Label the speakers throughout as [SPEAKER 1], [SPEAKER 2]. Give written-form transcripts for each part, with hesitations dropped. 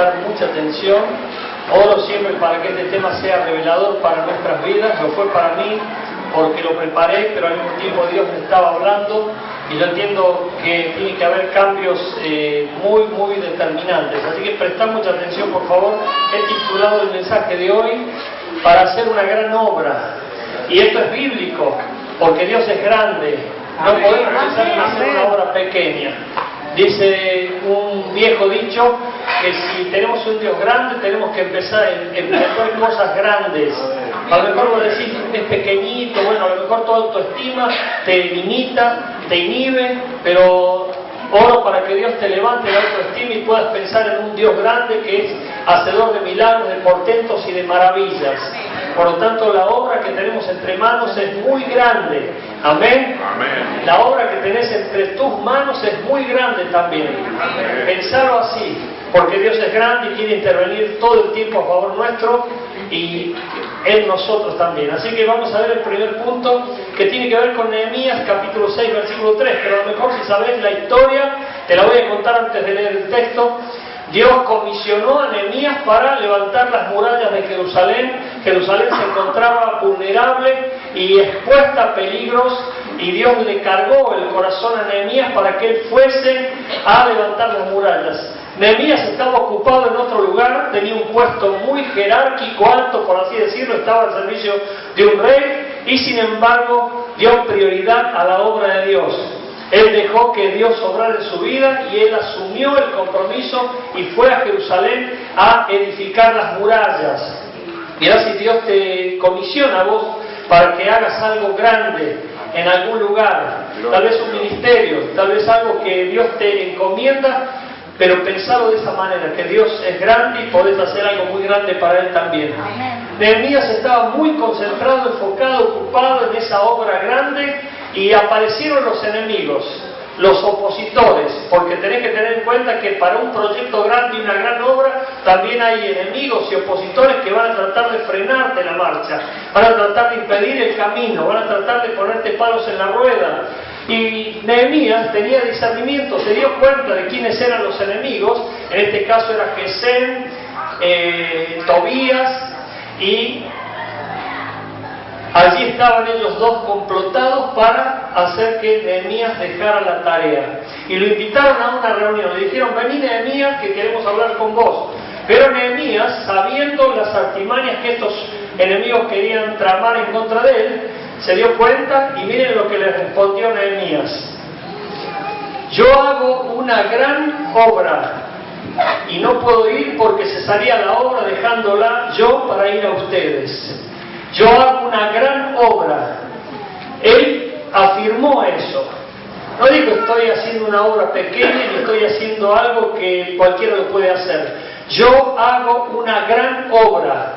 [SPEAKER 1] prestar mucha atención. Oro siempre para que este tema sea revelador para nuestras vidas. Lo fue para mí porque lo preparé, pero al mismo tiempo Dios me estaba hablando y yo entiendo que tiene que haber cambios muy determinantes. Así que prestad mucha atención, por favor. He titulado el mensaje de hoy para hacer una gran obra. Y esto es bíblico, porque Dios es grande. No podemos pensar en hacer una obra pequeña. Dice un viejo dicho que si tenemos un Dios grande tenemos que empezar a emprender cosas grandes. A lo mejor vos decís, es pequeñito, bueno, a lo mejor tu autoestima te limita, te inhibe, pero oro para que Dios te levante la autoestima y puedas pensar en un Dios grande que es hacedor de milagros, de portentos y de maravillas. Por lo tanto, la obra que tenemos entre manos es muy grande. Amén.
[SPEAKER 2] Amén.
[SPEAKER 1] La obra que tenés entre tus manos es muy grande también.
[SPEAKER 2] Amén.
[SPEAKER 1] Pensalo así, porque Dios es grande y quiere intervenir todo el tiempo a favor nuestro y en nosotros también. Así que vamos a ver el primer punto que tiene que ver con Nehemías capítulo 6 versículo 3, pero a lo mejor si sabés la historia, te la voy a contar antes de leer el texto. Dios comisionó a Nehemías para levantar las murallas de Jerusalén. Jerusalén se encontraba vulnerable y expuesta a peligros, y Dios le cargó el corazón a Nehemías para que él fuese a levantar las murallas. Nehemías estaba ocupado en otro lugar, tenía un puesto muy jerárquico, alto por así decirlo, estaba al servicio de un rey y sin embargo dio prioridad a la obra de Dios. Él dejó que Dios obrara en su vida y él asumió el compromiso y fue a Jerusalén a edificar las murallas. Mirá si Dios te comisiona a vos para que hagas algo grande en algún lugar, tal vez un ministerio, tal vez algo que Dios te encomienda, pero pensalo de esa manera, que Dios es grande y podés hacer algo muy grande para Él también. Nehemías estaba muy concentrado, enfocado, ocupado en esa obra grande y aparecieron los enemigos, los opositores, porque tenés que tener en cuenta que para un proyecto grande y una gran obra también hay enemigos y opositores que van a tratar de frenarte la marcha, van a tratar de impedir el camino, van a tratar de ponerte palos en la rueda. Y Nehemías tenía discernimiento, se dio cuenta de quiénes eran los enemigos. En este caso era Gesem, Tobías, y allí estaban ellos dos complotados para hacer que Nehemías dejara la tarea. Y lo invitaron a una reunión, le dijeron: vení Nehemías, que queremos hablar con vos. Pero Nehemías, sabiendo las artimañas que estos enemigos querían tramar en contra de él, se dio cuenta y miren lo que le respondió Nehemías: yo hago una gran obra y no puedo ir porque cesaría la obra dejándola yo para ir a ustedes. Yo hago una gran obra. Él afirmó eso. No dijo estoy haciendo una obra pequeña ni estoy haciendo algo que cualquiera lo puede hacer. Yo hago una gran obra.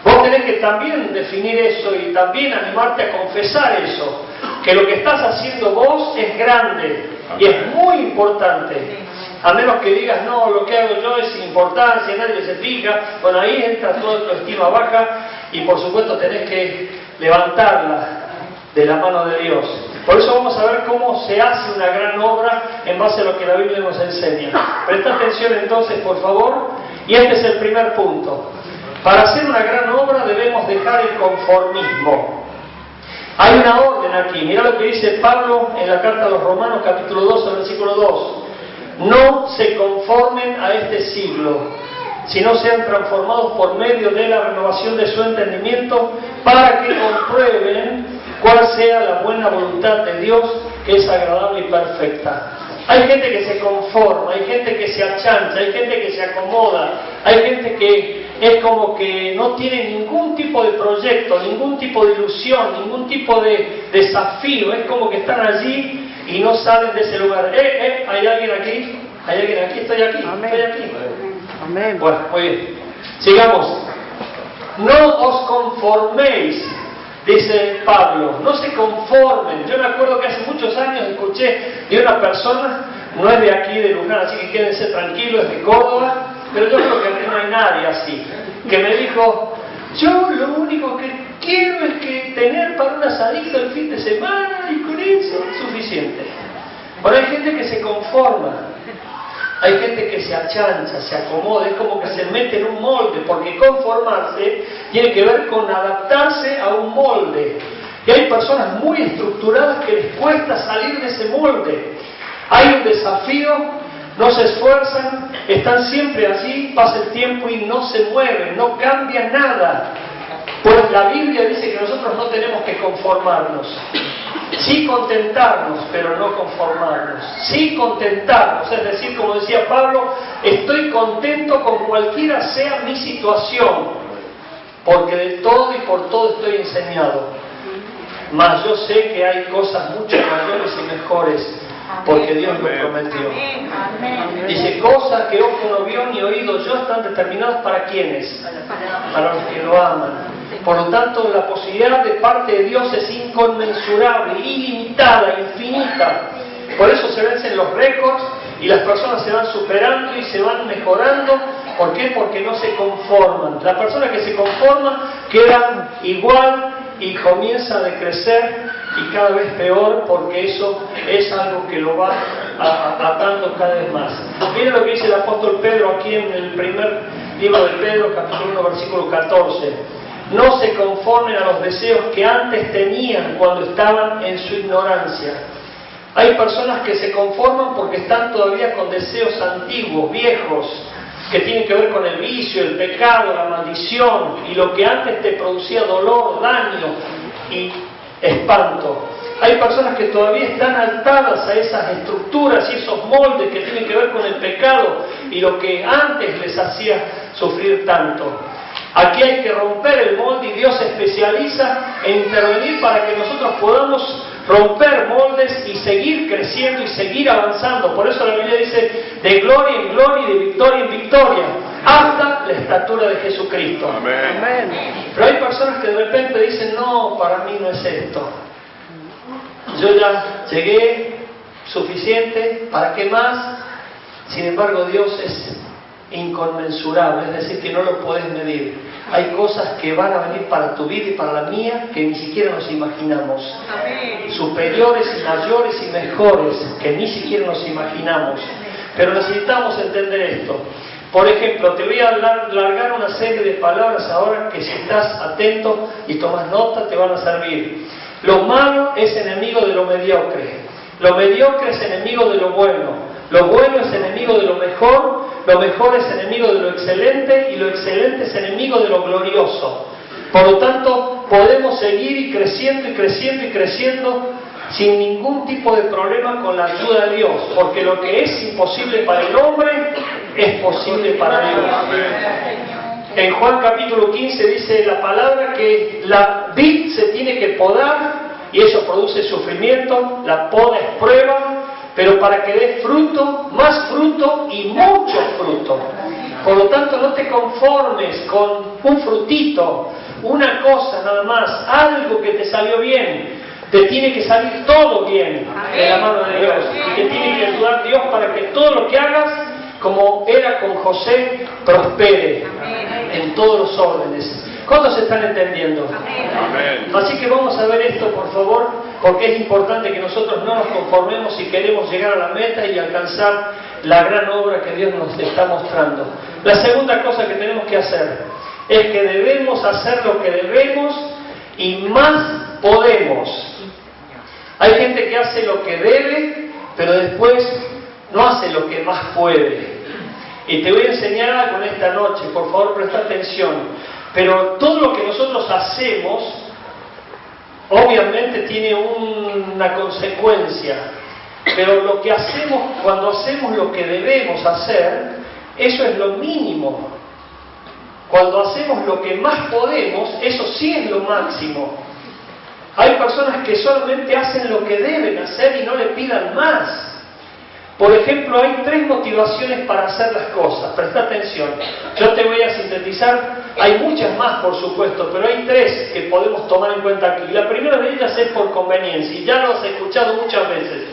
[SPEAKER 1] Vos tenés que también definir eso y también animarte a confesar eso, que lo que estás haciendo vos es grande y es muy importante. A menos que digas, no, lo que hago yo es sin importancia, nadie se fija, bueno, ahí entra toda tu estima baja y por supuesto tenés que levantarla de la mano de Dios. Por eso vamos a ver cómo se hace una gran obra en base a lo que la Biblia nos enseña. Presta atención entonces, por favor, y este es el primer punto. Para hacer una gran obra debemos dejar el conformismo. Hay una orden aquí. Mirá lo que dice Pablo en la carta a los Romanos capítulo 12, versículo 2. No se conformen a este siglo, sino sean transformados por medio de la renovación de su entendimiento, para que comprueben cuál sea la buena voluntad de Dios, que es agradable y perfecta. Hay gente que se conforma, hay gente que se achancha, hay gente que se acomoda, hay gente que es como que no tiene ningún tipo de proyecto, ningún tipo de ilusión, ningún tipo de desafío. Es como que están allí y no salen de ese lugar. ¿Hay alguien aquí? ¿Hay alguien aquí? Estoy aquí, estoy aquí.
[SPEAKER 3] Amén.
[SPEAKER 1] Bueno, muy bien. Sigamos. No os conforméis, dice Pablo, no se conformen. Yo me acuerdo que hace muchos años escuché de una persona, no es de aquí, de Luján, así que quédense tranquilos, es de Córdoba, pero yo creo que aquí no hay nadie así, que me dijo: yo lo único que quiero es que tener para un asadito el fin de semana y con eso es suficiente. Bueno, hay gente que se conforma. Hay gente que se achancha, se acomoda, es como que se mete en un molde, porque conformarse tiene que ver con adaptarse a un molde. Y hay personas muy estructuradas que les cuesta salir de ese molde. Hay un desafío, no se esfuerzan, están siempre allí, pasa el tiempo y no se mueven, no cambia nada. Pues la Biblia dice que nosotros no tenemos que conformarnos. Sí contentarnos, pero no conformarnos. Sí contentarnos, es decir, como decía Pablo, estoy contento con cualquiera sea mi situación, porque de todo y por todo estoy enseñado. Mas yo sé que hay cosas mucho mayores y mejores, porque Dios lo prometió. Dice, cosas que ojo no vio ni oído yo están determinadas para quienes, para los que lo aman. Por lo tanto, la posibilidad de parte de Dios es inconmensurable, ilimitada, infinita. Por eso se vencen los récords y las personas se van superando y se van mejorando. ¿Por qué? Porque no se conforman. La persona que se conforma queda igual y comienza a decrecer y cada vez peor, porque eso es algo que lo va atando cada vez más. Miren lo que dice el apóstol Pedro aquí en el primer libro de Pedro, capítulo 1, versículo 14. No se conformen a los deseos que antes tenían cuando estaban en su ignorancia. Hay personas que se conforman porque están todavía con deseos antiguos, viejos, que tienen que ver con el vicio, el pecado, la maldición, y lo que antes te producía dolor, daño y espanto. Hay personas que todavía están atadas a esas estructuras y esos moldes que tienen que ver con el pecado y lo que antes les hacía sufrir tanto. Aquí hay que romper el molde y Dios se especializa en intervenir para que nosotros podamos romper moldes y seguir creciendo y seguir avanzando. Por eso la Biblia dice, de gloria en gloria y de victoria en victoria, hasta la estatura de Jesucristo.
[SPEAKER 2] Amén.
[SPEAKER 1] Pero hay personas que de repente dicen, no, para mí no es esto. Yo ya llegué, suficiente, ¿para qué más? Sin embargo, Dios es inconmensurable, es decir, que no lo puedes medir. Hay cosas que van a venir para tu vida y para la mía que ni siquiera nos imaginamos.
[SPEAKER 2] Amén.
[SPEAKER 1] Superiores y mayores y mejores que ni siquiera nos imaginamos. Pero necesitamos entender esto. Por ejemplo, te voy a largar una serie de palabras ahora que si estás atento y tomas nota te van a servir. Lo malo es enemigo de lo mediocre. Lo mediocre es enemigo de lo bueno. Lo bueno es enemigo de lo mejor es enemigo de lo excelente y lo excelente es enemigo de lo glorioso. Por lo tanto, podemos seguir y creciendo y creciendo y creciendo sin ningún tipo de problema con la ayuda de Dios, porque lo que es imposible para el hombre es posible para Dios. En Juan capítulo 15 dice la palabra que la vid se tiene que podar y eso produce sufrimiento, la poda es prueba, pero para que dé fruto, más fruto y mucho fruto. Por lo tanto, no te conformes con un frutito, una cosa nada más, algo que te salió bien. Te tiene que salir todo bien de la mano de Dios. Y te tiene que ayudar Dios para que todo lo que hagas, como era con José, prospere en todos los órdenes. ¿Cuántos están entendiendo?
[SPEAKER 2] Amén.
[SPEAKER 1] Así que vamos a ver esto, por favor, porque es importante que nosotros no nos conformemos si queremos llegar a la meta y alcanzar la gran obra que Dios nos está mostrando. La segunda cosa que tenemos que hacer es que debemos hacer lo que debemos y más podemos. Hay gente que hace lo que debe, pero después no hace lo que más puede. Y te voy a enseñar algo en esta noche, por favor presta atención. Pero todo lo que nosotros hacemos, obviamente tiene una consecuencia. Pero lo que hacemos, cuando hacemos lo que debemos hacer, eso es lo mínimo. Cuando hacemos lo que más podemos, eso sí es lo máximo. Hay personas que solamente hacen lo que deben hacer y no le pidan más. Por ejemplo, hay 3 motivaciones para hacer las cosas. Presta atención. Yo te voy a sintetizar. Hay muchas más, por supuesto, pero hay 3 que podemos tomar en cuenta aquí. La primera de ellas es por conveniencia, y ya lo has escuchado muchas veces.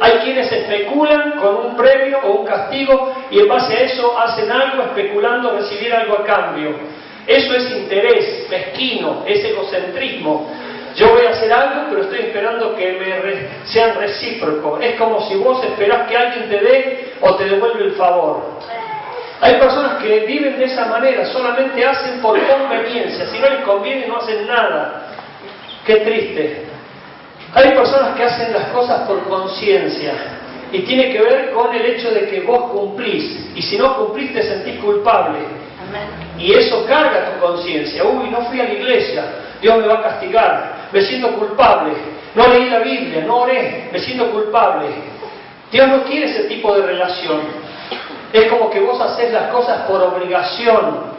[SPEAKER 1] Hay quienes especulan con un premio o un castigo y en base a eso hacen algo especulando recibir algo a cambio. Eso es interés mezquino, es egocentrismo. Yo voy a hacer algo, pero estoy esperando que sean recíprocos. Es como si vos esperás que alguien te dé o te devuelve el favor. Hay personas que viven de esa manera, solamente hacen por conveniencia, si no les conviene no hacen nada. Qué triste. Hay personas que hacen las cosas por conciencia y tiene que ver con el hecho de que vos cumplís y si no cumplís te sentís culpable. Y eso carga tu conciencia. Uy, no fui a la iglesia, Dios me va a castigar, me siento culpable. No leí la Biblia, no oré, me siento culpable. Dios no quiere ese tipo de relación. Es como que vos haces las cosas por obligación.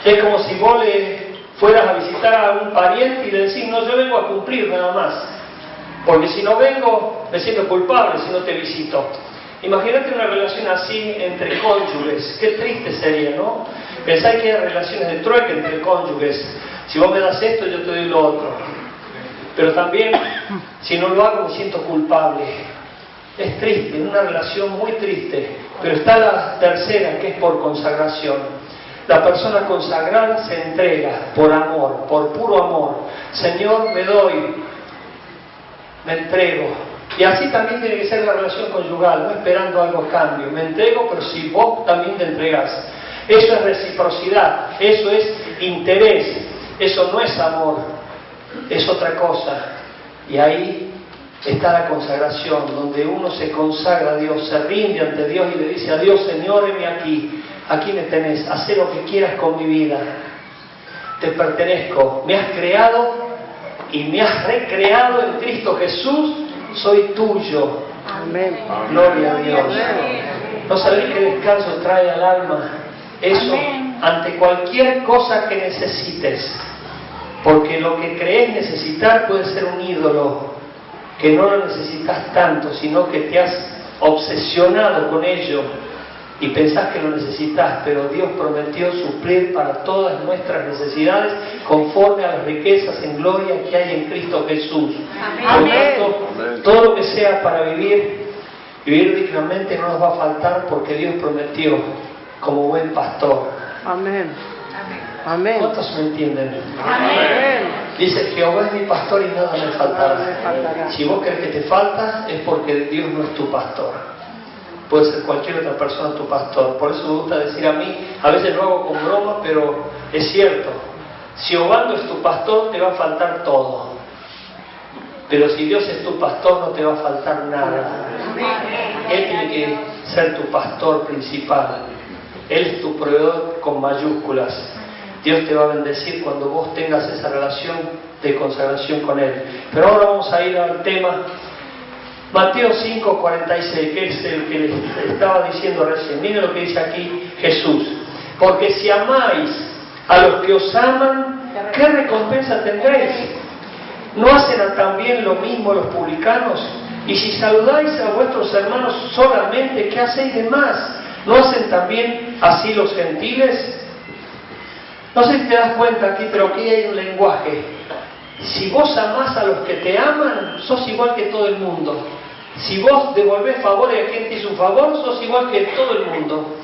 [SPEAKER 1] Es como si vos le fueras a visitar a un pariente y le decís, no, yo vengo a cumplir nada más. Porque si no vengo, me siento culpable si no te visito. Imagínate una relación así entre cónyuges. Qué triste sería, ¿no? Pensáis que hay relaciones de trueque entre cónyuges. Si vos me das esto, yo te doy lo otro. Pero también, si no lo hago, me siento culpable. Es triste, una relación muy triste. Pero está la tercera, que es por consagración. La persona consagrada se entrega por amor, por puro amor. Señor, me doy, me entrego. Y así también tiene que ser la relación conyugal, no esperando algo a cambio. Me entrego, pero si vos también te entregás. Eso es reciprocidad, eso es interés, eso no es amor, es otra cosa. Y ahí está la consagración, donde uno se consagra a Dios, se rinde ante Dios y le dice a Dios, Señor, heme aquí, aquí me tenés, haz lo que quieras con mi vida. Te pertenezco, me has creado y me has recreado en Cristo Jesús, soy tuyo.
[SPEAKER 2] Amén.
[SPEAKER 1] Gloria a Dios. ¿No sabéis qué descanso trae al alma? Eso, amén, ante cualquier cosa que necesites. Porque lo que crees necesitar puede ser un ídolo, que no lo necesitas tanto, sino que te has obsesionado con ello y pensás que lo necesitas, pero Dios prometió suplir para todas nuestras necesidades conforme a las riquezas en gloria que hay en Cristo Jesús. Por tanto, todo lo que sea para vivir dignamente no nos va a faltar porque Dios prometió como buen pastor.
[SPEAKER 2] Amén. Amén.
[SPEAKER 1] ¿Cuántos me entienden?
[SPEAKER 2] Amén.
[SPEAKER 1] Dice, Jehová es mi pastor y nada me faltará. Si vos crees que te falta, es porque Dios no es tu pastor. Puede ser cualquier otra persona tu pastor. Por eso me gusta decir a mí, a veces lo hago con broma, pero es cierto. Si Obando es tu pastor, te va a faltar todo. Pero si Dios es tu pastor, no te va a faltar nada. Él tiene que ser tu pastor principal. Él es tu proveedor con mayúsculas. Dios te va a bendecir cuando vos tengas esa relación de consagración con Él. Pero ahora vamos a ir al tema Mateo 5:46, que es el que les estaba diciendo recién. Miren lo que dice aquí Jesús. Porque si amáis a los que os aman, ¿qué recompensa tendréis? ¿No hacen también lo mismo los publicanos? Y si saludáis a vuestros hermanos solamente, ¿qué hacéis de más? ¿No hacen también así los gentiles? No sé si te das cuenta aquí, pero aquí hay un lenguaje. Si vos amás a los que te aman, sos igual que todo el mundo. Si vos devolvés favores a quien te hizo un favor, sos igual que todo el mundo.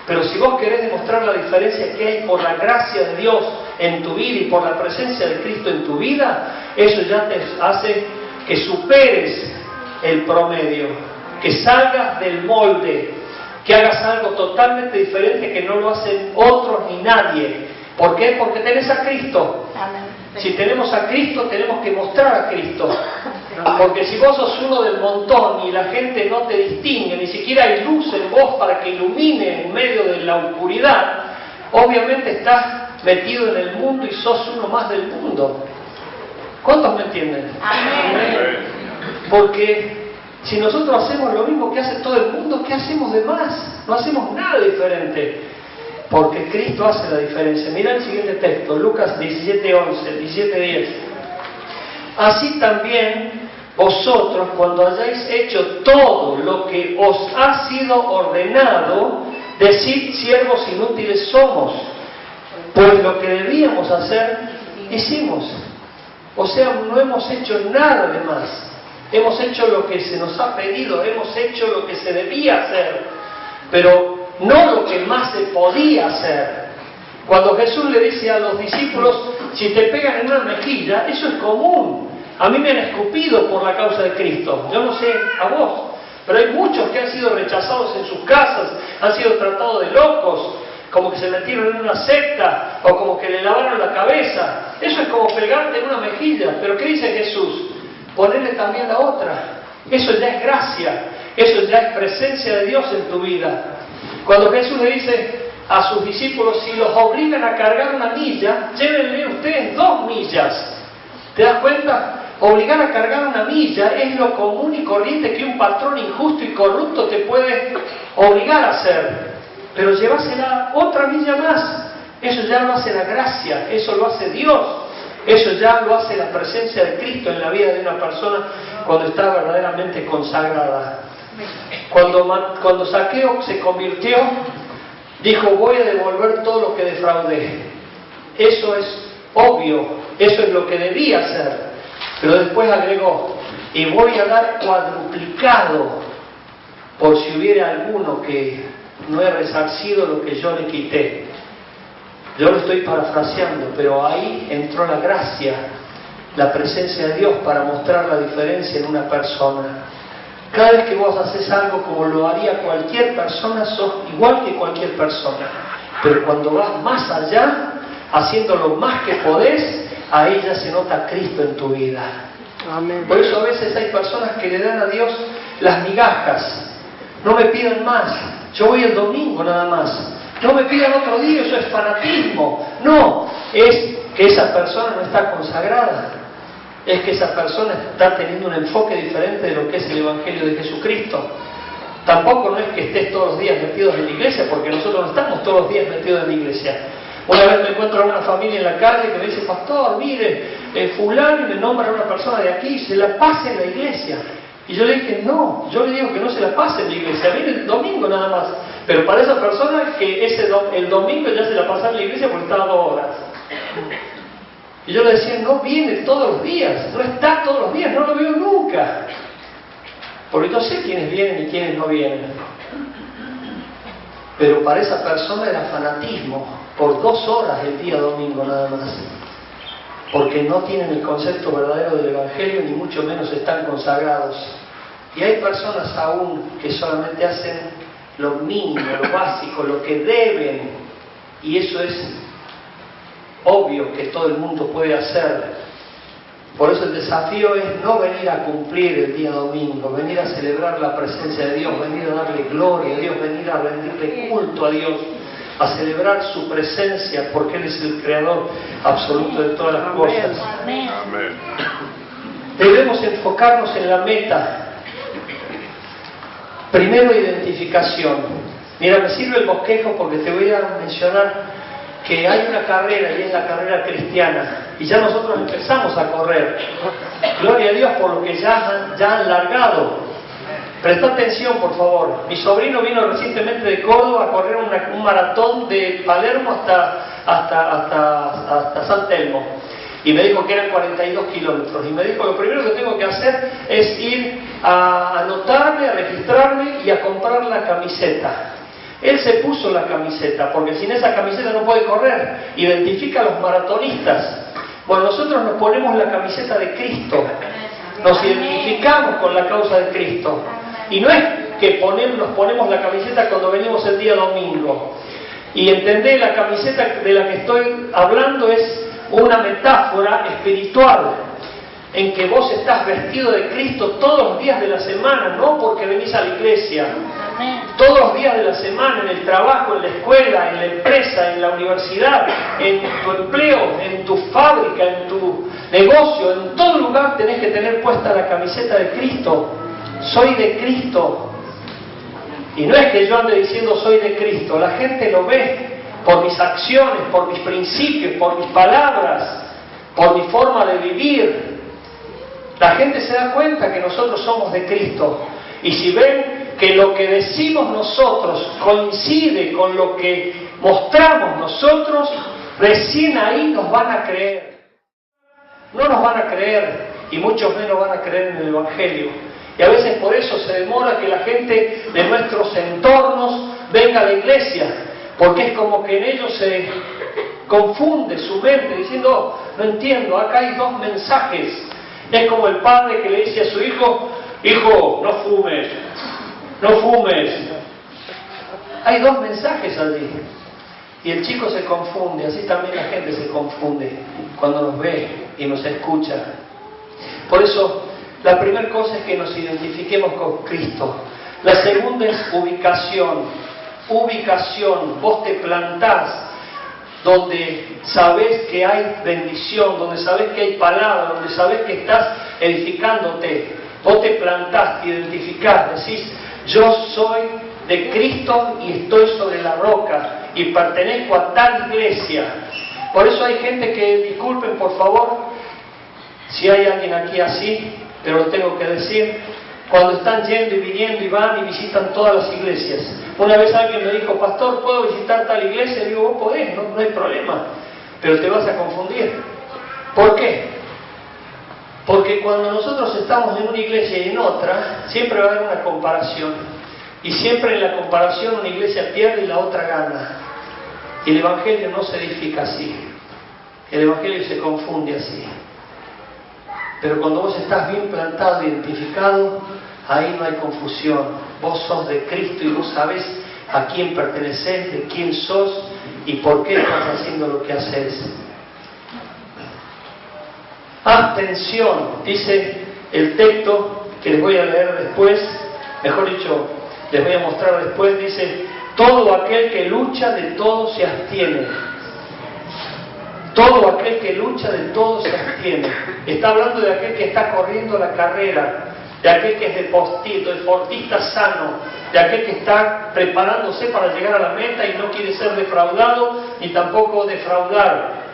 [SPEAKER 1] Pero si vos querés demostrar la diferencia que hay por la gracia de Dios en tu vida y por la presencia de Cristo en tu vida, eso ya te hace que superes el promedio, que salgas del molde, que hagas algo totalmente diferente que no lo hacen otros ni nadie. ¿Por qué? Porque tenés a Cristo. Si tenemos a Cristo, tenemos que mostrar a Cristo. Porque si vos sos uno del montón y la gente no te distingue, ni siquiera hay luz en vos para que ilumine en medio de la oscuridad, obviamente estás metido en el mundo y sos uno más del mundo. ¿Cuántos me entienden?
[SPEAKER 2] Amén.
[SPEAKER 1] Porque si nosotros hacemos lo mismo que hace todo el mundo, ¿qué hacemos de más? No hacemos nada diferente. Porque Cristo hace la diferencia. Mira el siguiente texto, Lucas 17:11, 17:10. Así también vosotros, cuando hayáis hecho todo lo que os ha sido ordenado, decid, siervos inútiles somos, pues lo que debíamos hacer, hicimos. O sea, no hemos hecho nada de más. Hemos hecho lo que se nos ha pedido, hemos hecho lo que se debía hacer, pero no lo que más se podía hacer. Cuando Jesús le dice a los discípulos, si te pegan en una mejilla, eso es común. A mí me han escupido por la causa de Cristo. Yo no sé a vos, pero hay muchos que han sido rechazados en sus casas, han sido tratados de locos, como que se metieron en una secta, o como que le lavaron la cabeza. Eso es como pegarte en una mejilla. Pero ¿qué dice Jesús? Ponerle también la otra. Eso ya es gracia, eso ya es presencia de Dios en tu vida. Cuando Jesús le dice a sus discípulos, si los obligan a cargar una milla, llévenle ustedes 2 millas. ¿Te das cuenta? Obligar a cargar una milla es lo común y corriente que un patrón injusto y corrupto te puede obligar a hacer. Pero llevásela otra milla más. Eso ya lo hace la gracia, eso lo hace Dios. Eso ya lo hace la presencia de Cristo en la vida de una persona cuando está verdaderamente consagrada. Cuando Zaqueo se convirtió, dijo, voy a devolver todo lo que defraudé. Eso es obvio, eso es lo que debía hacer. Pero después agregó, y voy a dar cuadruplicado por si hubiera alguno que no he resarcido lo que yo le quité. Yo lo estoy parafraseando, pero ahí entró la gracia, la presencia de Dios para mostrar la diferencia en una persona. Cada vez que vos haces algo como lo haría cualquier persona, sos igual que cualquier persona. Pero cuando vas más allá, haciendo lo más que podés, ahí ya se nota Cristo en tu vida.
[SPEAKER 2] Amén.
[SPEAKER 1] Por eso a veces hay personas que le dan a Dios las migajas. No me pidan más, yo voy el domingo nada más. No me pidan otro día, eso es fanatismo. No, es que esa persona no está consagrada. Es que esa persona está teniendo un enfoque diferente de lo que es el Evangelio de Jesucristo. Tampoco no es que estés todos los días metidos en la iglesia, porque nosotros no estamos todos los días metidos en la iglesia. Una vez me encuentro a una familia en la calle que me dice, pastor, mire, fulano, y me nombra a una persona de aquí, se la pasa en la iglesia. Y yo le dije, no, yo le digo que no se la pase en la iglesia, viene el domingo nada más. Pero para esa persona que el domingo ya se la pasa en la iglesia porque estaba 2 horas. Y yo le decía, no viene todos los días, no está todos los días, no lo veo nunca. Porque yo sé quiénes vienen y quiénes no vienen. Pero para esa persona era fanatismo, por 2 horas el día domingo nada más. Porque no tienen el concepto verdadero del Evangelio, ni mucho menos están consagrados. Y hay personas aún que solamente hacen lo mínimo, lo básico, lo que deben. Y eso es obvio que todo el mundo puede hacer. Por eso el desafío es no venir a cumplir el día domingo, venir a celebrar la presencia de Dios, venir a darle gloria a Dios, venir a rendirle culto a Dios, a celebrar su presencia, porque Él es el creador absoluto de todas las cosas.
[SPEAKER 3] Amén.
[SPEAKER 1] Debemos enfocarnos en la meta. Primero, identificación. Mira, me sirve el bosquejo porque te voy a mencionar que hay una carrera y es la carrera cristiana. Y ya nosotros empezamos a correr. Gloria a Dios por lo que ya han largado. Presta atención, por favor. Mi sobrino vino recientemente de Córdoba a correr un maratón de Palermo hasta San Telmo. Y me dijo que eran 42 kilómetros. Y me dijo, lo primero que tengo que hacer es ir a anotarme, a registrarme y a comprar la camiseta. Él se puso la camiseta, porque sin esa camiseta no puede correr. Identifica a los maratonistas. Bueno, nosotros nos ponemos la camiseta de Cristo. Nos identificamos con la causa de Cristo. Y no es que nos ponemos la camiseta cuando venimos el día domingo. Y entender la camiseta de la que estoy hablando es una metáfora espiritual en que vos estás vestido de Cristo todos los días de la semana, no porque venís a la iglesia. Todos los días de la semana, en el trabajo, en la escuela, en la empresa, en la universidad, en tu empleo, en tu fábrica, en tu negocio, en todo lugar tenés que tener puesta la camiseta de Cristo. Soy de Cristo. Y no es que yo ande diciendo soy de Cristo, la gente lo ve por mis acciones, por mis principios, por mis palabras, por mi forma de vivir. La gente se da cuenta que nosotros somos de Cristo. Y si ven que lo que decimos nosotros coincide con lo que mostramos nosotros, recién ahí nos van a creer. No nos van a creer, y muchos menos van a creer en el Evangelio. Y a veces por eso se demora que la gente de nuestros entornos venga a la iglesia, porque es como que en ellos se confunde su mente diciendo, no entiendo, acá hay 2 mensajes. Es como el padre que le dice a su hijo, hijo, no fumes. no fumes. Hay dos mensajes allí. Y el chico se confunde, así también la gente se confunde cuando nos ve y nos escucha. Por eso, la primera cosa es que nos identifiquemos con Cristo. La segunda es ubicación. Ubicación. Vos te plantás donde sabés que hay bendición, donde sabés que hay palabra, donde sabés que estás edificándote. Vos te plantás, te identificás, decís, yo soy de Cristo y estoy sobre la roca y pertenezco a tal iglesia. Por eso hay gente que, disculpen por favor, si hay alguien aquí así, pero lo tengo que decir, cuando están yendo y viniendo y van y visitan todas las iglesias. Una vez alguien me dijo, pastor, ¿puedo visitar tal iglesia? Y digo, vos podés, no hay problema, pero te vas a confundir. ¿Por qué? Porque cuando nosotros estamos en una iglesia y en otra, siempre va a haber una comparación. Y siempre en la comparación una iglesia pierde y la otra gana. Y el Evangelio no se edifica así. El Evangelio se confunde así. Pero cuando vos estás bien plantado, identificado, ahí no hay confusión. Vos sos de Cristo y vos sabés a quién pertenecés, de quién sos y por qué estás haciendo lo que haces. Abstención, dice el texto que les voy a leer después, mejor dicho, les voy a mostrar después, dice, todo aquel que lucha de todo se abstiene. Todo aquel que lucha de todo se abstiene. Está hablando de aquel que está corriendo la carrera, de aquel que es deportista sano, de aquel que está preparándose para llegar a la meta y no quiere ser defraudado ni tampoco defraudar.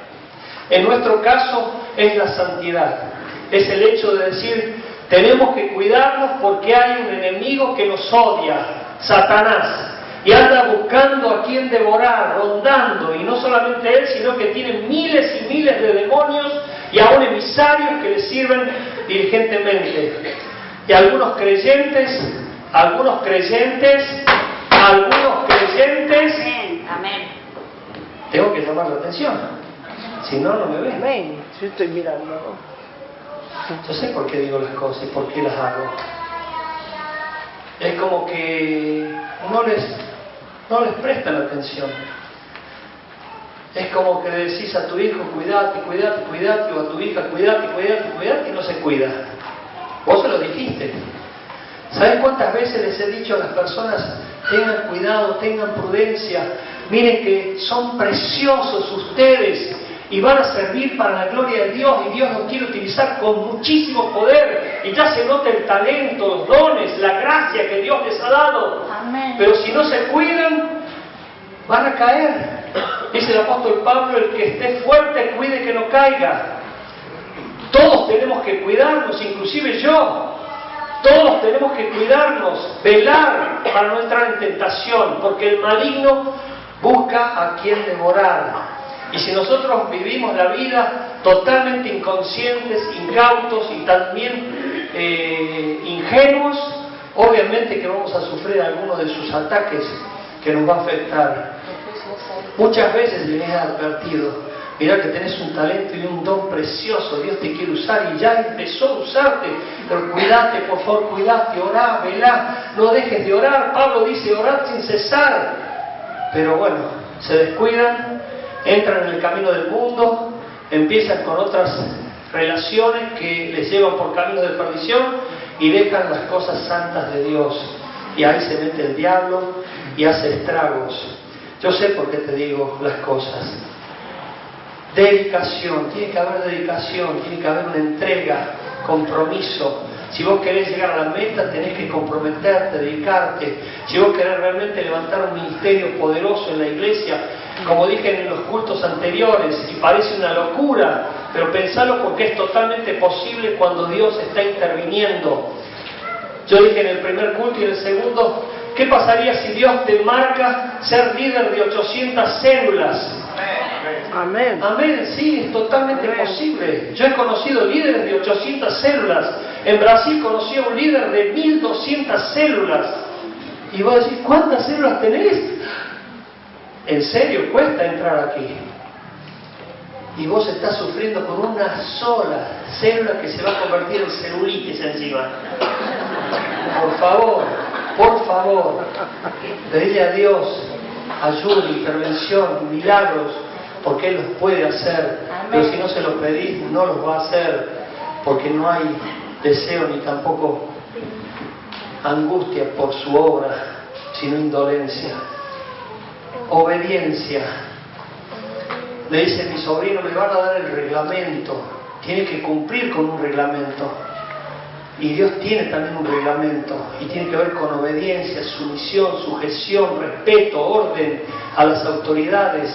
[SPEAKER 1] En nuestro caso es la santidad. Es el hecho de decir, tenemos que cuidarnos porque hay un enemigo que nos odia, Satanás. Y anda buscando a quien devorar, rondando, y no solamente él, sino que tiene miles y miles de demonios y aún emisarios que le sirven diligentemente. Y algunos creyentes,
[SPEAKER 3] Amén.
[SPEAKER 1] tengo que llamar la atención, si no, no me ven.
[SPEAKER 2] Amén. Yo estoy mirando.
[SPEAKER 1] Yo sé por qué digo las cosas y por qué las hago. Es como que no les prestan atención. Es como que decís a tu hijo, cuidate, o a tu hija, cuidate, y no se cuida. Vos se lo dijiste. ¿Sabes cuántas veces les he dicho a las personas, tengan cuidado, tengan prudencia, miren que son preciosos ustedes y van a servir para la gloria de Dios y Dios los quiere utilizar con muchísimo poder y ya se nota el talento, los dones, la gracia que Dios les ha dado?
[SPEAKER 3] Amén.
[SPEAKER 1] Pero si no se cuidan, van a caer. Dice el apóstol Pablo, el que esté fuerte cuide que no caiga. Todos tenemos que cuidarnos, inclusive yo. Todos tenemos que cuidarnos, velar para no entrar en tentación, porque el maligno busca a quien devorar. Y si nosotros vivimos la vida totalmente inconscientes, incautos y también ingenuos, obviamente que vamos a sufrir alguno de sus ataques que nos va a afectar. Muchas veces les he advertido, mirá que tenés un talento y un don precioso, Dios te quiere usar y ya empezó a usarte, pero cuídate, por favor, cuídate, orá, velá, no dejes de orar. Pablo dice, orad sin cesar. Pero bueno, se descuidan, entran en el camino del mundo, empiezan con otras relaciones que les llevan por caminos de perdición y dejan las cosas santas de Dios. Y ahí se mete el diablo y hace estragos. Yo sé por qué te digo las cosas. Dedicación, tiene que haber dedicación, tiene que haber una entrega, compromiso. Si vos querés llegar a la meta, tenés que comprometerte, dedicarte. Si vos querés realmente levantar un ministerio poderoso en la iglesia, como dije en los cultos anteriores, y parece una locura, pero pensalo porque es totalmente posible cuando Dios está interviniendo. Yo dije en el primer culto y en el segundo, ¿qué pasaría si Dios te marca ser líder de 800 células?
[SPEAKER 2] Amén.
[SPEAKER 1] Amén, sí, es totalmente posible. Yo he conocido líderes de 800 células. En Brasil conocí a un líder de 1200 células. Y vos decís, ¿cuántas células tenés? En serio, cuesta entrar aquí. Y vos estás sufriendo con una sola célula que se va a convertir en celulitis encima. Por favor. Por favor, pedile a Dios ayuda, intervención, milagros, porque Él los puede hacer. Pero si no se los pedís, no los va a hacer, porque no hay deseo ni tampoco angustia por su obra, sino indolencia. Obediencia. Le dice mi sobrino, le van a dar el reglamento, tiene que cumplir con un reglamento. Y Dios tiene también un reglamento, y tiene que ver con obediencia, sumisión, sujeción, respeto, orden a las autoridades.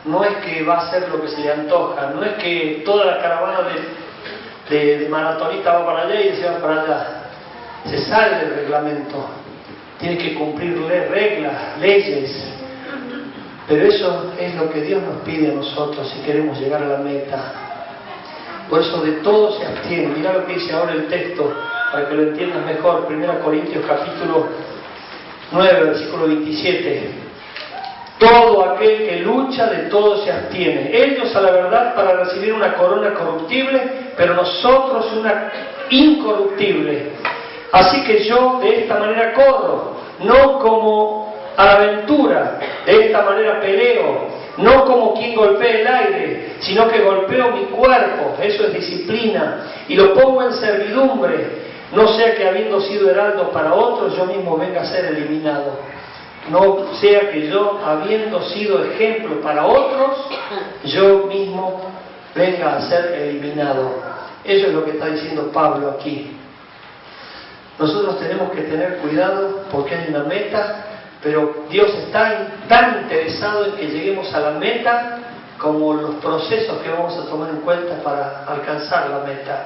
[SPEAKER 1] No es que va a hacer lo que se le antoja, no es que toda la caravana de maratonistas va para allá y se va para allá. Se sale del reglamento, tiene que cumplir reglas, leyes. Pero eso es lo que Dios nos pide a nosotros si queremos llegar a la meta. Por eso de todo se abstiene. Mira lo que dice ahora el texto, para que lo entiendas mejor. 1 Corintios capítulo 9, versículo 27. Todo aquel que lucha, de todo se abstiene. Ellos a la verdad para recibir una corona corruptible, pero nosotros una incorruptible. Así que yo de esta manera corro, no como a la aventura, de esta manera peleo, no como quien golpea el aire, sino que golpeo mi cuerpo, eso es disciplina, y lo pongo en servidumbre, no sea que habiendo sido heraldo para otros, yo mismo venga a ser eliminado. No sea que yo, habiendo sido ejemplo para otros, yo mismo venga a ser eliminado. Eso es lo que está diciendo Pablo aquí. Nosotros tenemos que tener cuidado porque hay una meta, pero Dios está tan interesado en que lleguemos a la meta como los procesos que vamos a tomar en cuenta para alcanzar la meta.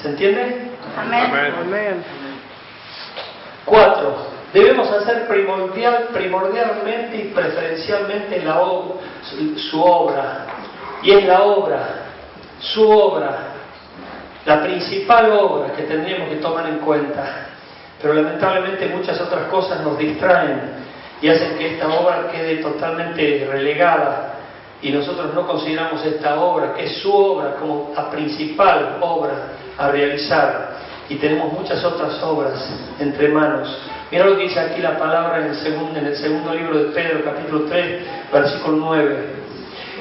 [SPEAKER 1] ¿Se entiende?
[SPEAKER 2] Amén. Amén.
[SPEAKER 1] 4. Debemos hacer primordialmente y preferencialmente su obra. Y es la obra, su obra, la principal obra que tendríamos que tomar en cuenta. Pero lamentablemente muchas otras cosas nos distraen y hacen que esta obra quede totalmente relegada. Y nosotros no consideramos esta obra, que es su obra, como la principal obra a realizar. Y tenemos muchas otras obras entre manos. Mira lo que dice aquí la palabra en el segundo libro de Pedro, capítulo 3, versículo 9.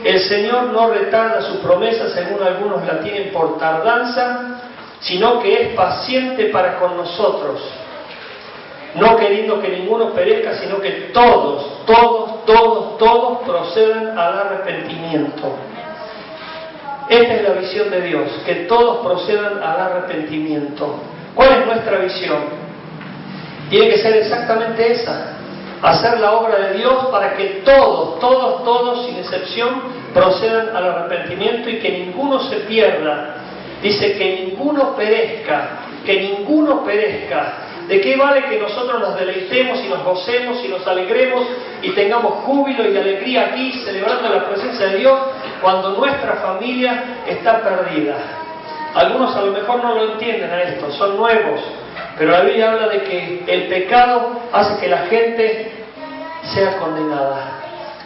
[SPEAKER 1] El Señor no retarda su promesa, según algunos la tienen por tardanza, sino que es paciente para con nosotros, no queriendo que ninguno perezca, sino que todos procedan al arrepentimiento. Esta es la visión de Dios, que todos procedan al arrepentimiento. ¿Cuál es nuestra visión? Tiene que ser exactamente esa: hacer la obra de Dios para que todos, sin excepción, procedan al arrepentimiento y que ninguno se pierda. Dice que ninguno perezca, que ninguno perezca. ¿De qué vale que nosotros nos deleitemos y nos gocemos y nos alegremos y tengamos júbilo y alegría aquí celebrando la presencia de Dios cuando nuestra familia está perdida? Algunos a lo mejor no lo entienden a esto, son nuevos, pero la Biblia habla de que el pecado hace que la gente sea condenada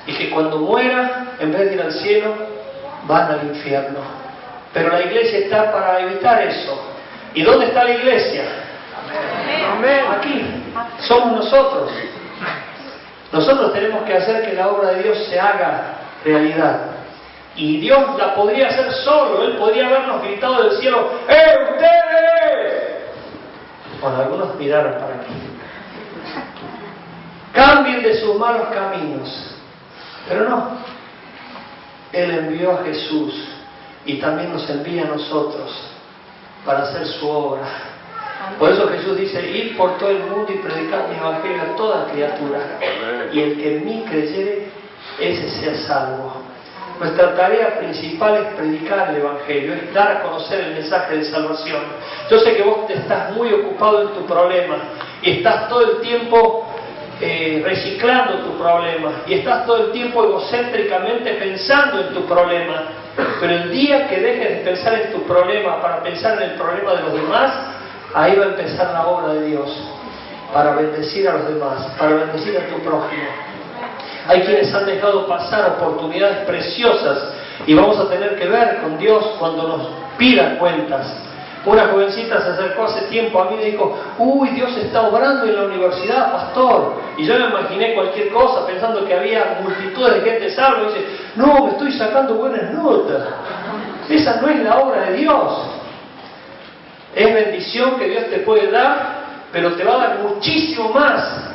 [SPEAKER 1] y que cuando muera, en vez de ir al cielo, van al infierno. Pero la iglesia está para evitar eso. ¿Y dónde está la iglesia? Amén. Aquí. Somos nosotros. Nosotros tenemos que hacer que la obra de Dios se haga realidad. Y Dios la podría hacer solo. Él podría habernos gritado del cielo: ustedes! Bueno, algunos miraron para aquí. Cambien de sus malos caminos. Pero no. Él envió a Jesús y también nos envía a nosotros para hacer su obra. Por eso Jesús dice: id por todo el mundo y predicad mi evangelio a toda criatura. Y el que en mí creyere, ese sea salvo. Nuestra tarea principal es predicar el evangelio, es dar a conocer el mensaje de salvación. Yo sé que vos estás muy ocupado en tu problema y estás todo el tiempo reciclando tu problema y estás todo el tiempo egocéntricamente pensando en tu problema. Pero el día que dejes de pensar en tu problema para pensar en el problema de los demás, ahí va a empezar la obra de Dios para bendecir a los demás, para bendecir a tu prójimo. Hay quienes han dejado pasar oportunidades preciosas y vamos a tener que ver con Dios cuando nos pida cuentas. Una jovencita se acercó hace tiempo a mí y dijo, uy, Dios está obrando en la universidad, pastor. Y yo me imaginé cualquier cosa pensando que había multitudes de gente salva. Y dice, no, me estoy sacando buenas notas. Esa no es la obra de Dios. Es bendición que Dios te puede dar, pero te va a dar muchísimo más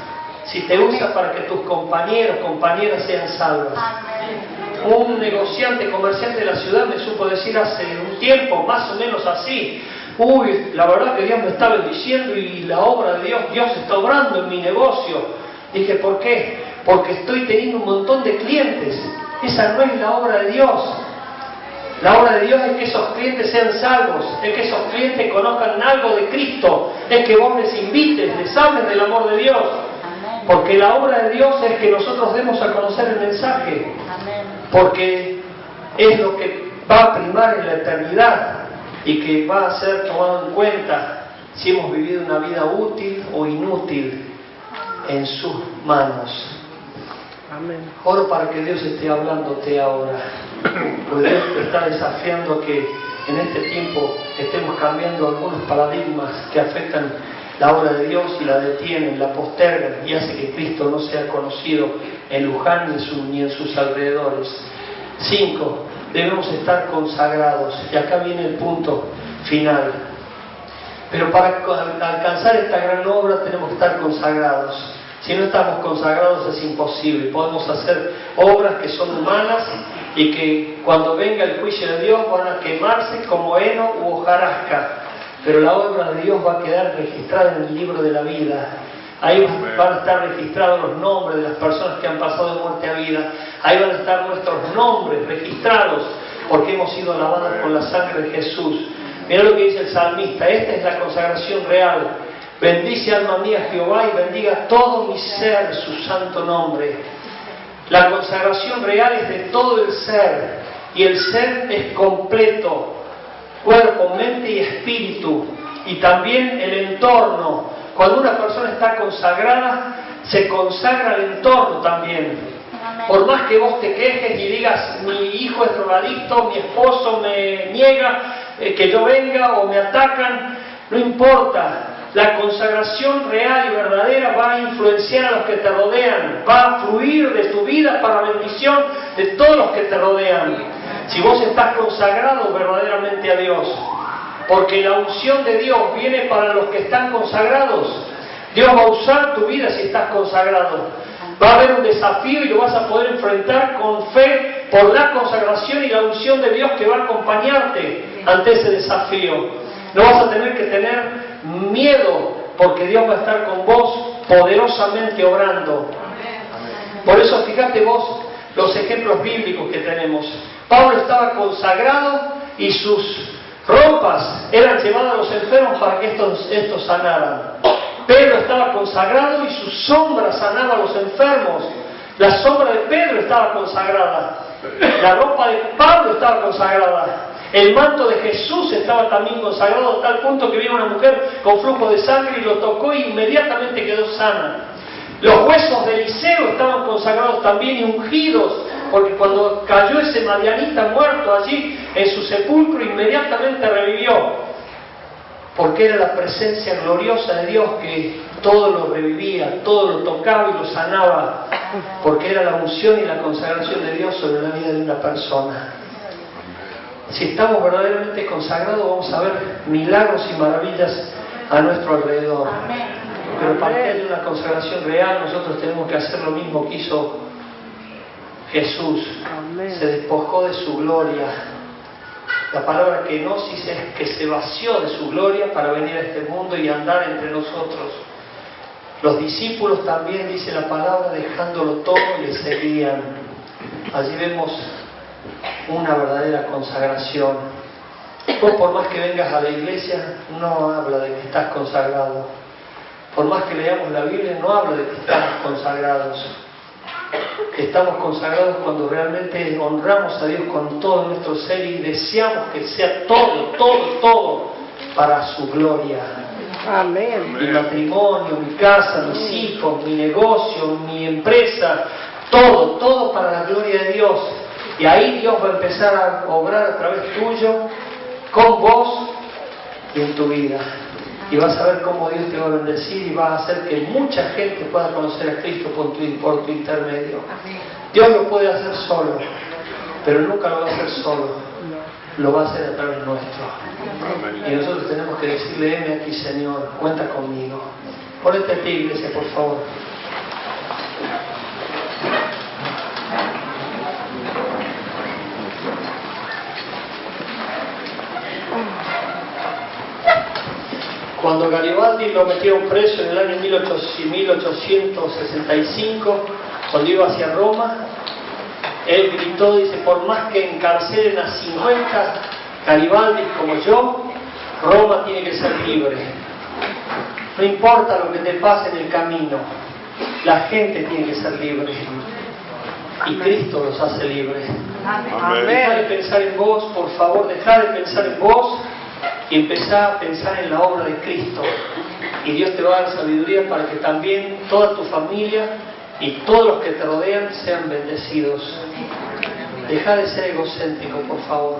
[SPEAKER 1] si te usa para que tus compañeros, compañeras sean salvas. Un negociante, comerciante de la ciudad me supo decir hace un tiempo, más o menos así, uy, la verdad que Dios me está bendiciendo y la obra de Dios está obrando en mi negocio. Dije, ¿por qué? Porque estoy teniendo un montón de clientes. Esa no es la obra de Dios. La obra de Dios es que esos clientes sean salvos, es que esos clientes conozcan algo de Cristo, es que vos les invites, les hables del amor de Dios. Porque la obra de Dios es que nosotros demos a conocer el mensaje. Porque es lo que va a primar en la eternidad y que va a ser tomado en cuenta si hemos vivido una vida útil o inútil en sus manos.
[SPEAKER 2] Amén.
[SPEAKER 1] Oro para que Dios esté hablándote ahora. Porque Dios te está desafiando que en este tiempo estemos cambiando algunos paradigmas que afectan la obra de Dios y la detienen, la postergan y hace que Cristo no sea conocido en Luján ni en sus alrededores. 5. Debemos estar consagrados. Y acá viene el punto final. Pero para alcanzar esta gran obra tenemos que estar consagrados. Si no estamos consagrados es imposible. Podemos hacer obras que son humanas y que cuando venga el juicio de Dios van a quemarse como heno u hojarasca. Pero la obra de Dios va a quedar registrada en el libro de la vida. Ahí van a estar registrados los nombres de las personas que han pasado de muerte a vida. Ahí van a estar nuestros nombres registrados porque hemos sido lavados con la sangre de Jesús. Mira lo que dice el salmista. Esta es la consagración real. Bendice alma mía Jehová y bendiga todo mi ser su santo nombre. La consagración real es de todo el ser. Y el ser es completo. Cuerpo, mente y espíritu, y también el entorno. Cuando una persona está consagrada, se consagra el entorno también. Por más que vos te quejes y digas, mi hijo es drogadicto, mi esposo me niega que yo venga o me atacan, no importa. La consagración real y verdadera va a influenciar a los que te rodean, va a fluir de tu vida para la bendición de todos los que te rodean. Si vos estás consagrado verdaderamente a Dios, porque la unción de Dios viene para los que están consagrados. Dios va a usar tu vida si estás consagrado. Va a haber un desafío y lo vas a poder enfrentar con fe por la consagración y la unción de Dios que va a acompañarte ante ese desafío. No vas a tener que tener miedo porque Dios va a estar con vos poderosamente obrando. Por eso fíjate vos los ejemplos bíblicos que tenemos. Pablo estaba consagrado y sus ropas eran llevadas a los enfermos para que estos sanaran. Pedro estaba consagrado y su sombra sanaba a los enfermos. La sombra de Pedro estaba consagrada. La ropa de Pablo estaba consagrada. El manto de Jesús estaba también consagrado a tal punto que vino una mujer con flujo de sangre y lo tocó y inmediatamente quedó sana. Los huesos de Eliseo estaban consagrados también y ungidos, porque cuando cayó ese madianita muerto allí en su sepulcro, inmediatamente revivió. Porque era la presencia gloriosa de Dios que todo lo revivía, todo lo tocaba y lo sanaba. Porque era la unción y la consagración de Dios sobre la vida de una persona. Si estamos verdaderamente consagrados, vamos a ver milagros y maravillas a nuestro alrededor. Pero para que haya una consagración real, nosotros tenemos que hacer lo mismo que hizo Jesús. Se despojó de su gloria. La palabra kenosis es que se vació de su gloria para venir a este mundo y andar entre nosotros. Los discípulos también, dice la palabra, dejándolo todo, le seguían. Allí vemos una verdadera consagración. Vos, por más que vengas a la iglesia, no habla de que estás consagrado. Por más que leamos la Biblia, no habla de que estamos consagrados. Estamos consagrados cuando realmente honramos a Dios con todo nuestro ser y deseamos que sea todo para su gloria.
[SPEAKER 2] Amén.
[SPEAKER 1] Mi matrimonio, mi casa, mis hijos, mi negocio, mi empresa, todo para la gloria de Dios. Y ahí Dios va a empezar a obrar a través tuyo, con vos, y en tu vida. Y vas a ver cómo Dios te va a bendecir y va a hacer que mucha gente pueda conocer a Cristo por tu intermedio. Dios lo puede hacer solo, pero nunca lo va a hacer solo. Lo va a hacer a través nuestro. Y nosotros tenemos que decirle: heme aquí, Señor, cuenta conmigo. Ponete a ti, iglesia, por favor. Cuando Garibaldi lo metieron preso en el año 1865, cuando iba hacia Roma, él gritó, dice: por más que encarcelen a 50 Garibaldis como yo, Roma tiene que ser libre. No importa lo que te pase en el camino, la gente tiene que ser libre. Y Cristo los hace libres. Deja de pensar en vos, por favor, deja de pensar en vos y empezá a pensar en la obra de Cristo. Y Dios te va a dar sabiduría para que también toda tu familia y todos los que te rodean sean bendecidos. Deja de ser egocéntrico, por favor.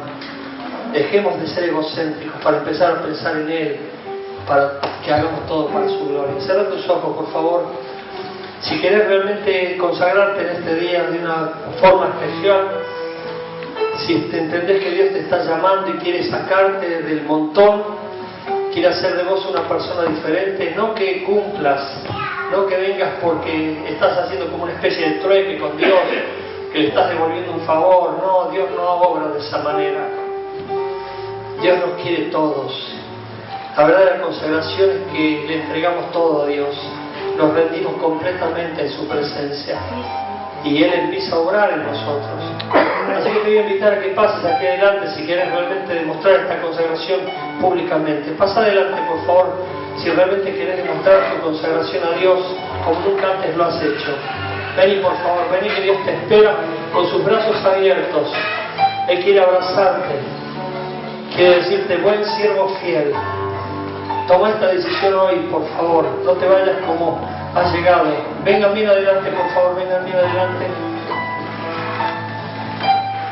[SPEAKER 1] Dejemos de ser egocéntricos para empezar a pensar en Él, para que hagamos todo para su gloria. Cierra tus ojos, por favor. Si querés realmente consagrarte en este día de una forma especial, si te entendés que Dios te está llamando y quiere sacarte del montón, quiere hacer de vos una persona diferente, no que cumplas, no que vengas porque estás haciendo como una especie de trueque con Dios, que le estás devolviendo un favor. No, Dios no obra de esa manera. Dios nos quiere todos. La verdadera consagración es que le entregamos todo a Dios, nos rendimos completamente en su presencia y Él empieza a obrar en nosotros. Así que te voy a invitar a que pases aquí adelante si quieres realmente demostrar esta consagración públicamente. Pasa adelante, por favor, si realmente quieres demostrar tu consagración a Dios como nunca antes lo has hecho. Vení, por favor, vení, que Dios te espera con sus brazos abiertos. Él quiere abrazarte, quiere decirte: buen siervo fiel. Toma esta decisión hoy, por favor. No te vayas como has llegado. Vengan bien adelante, por favor, vengan bien adelante.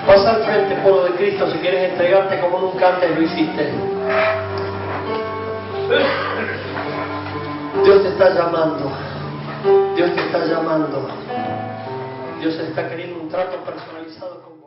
[SPEAKER 1] Pasa al frente, pueblo de Cristo, si quieres entregarte como nunca antes lo hiciste. Dios te está llamando. Dios te está llamando. Dios está queriendo un trato personalizado con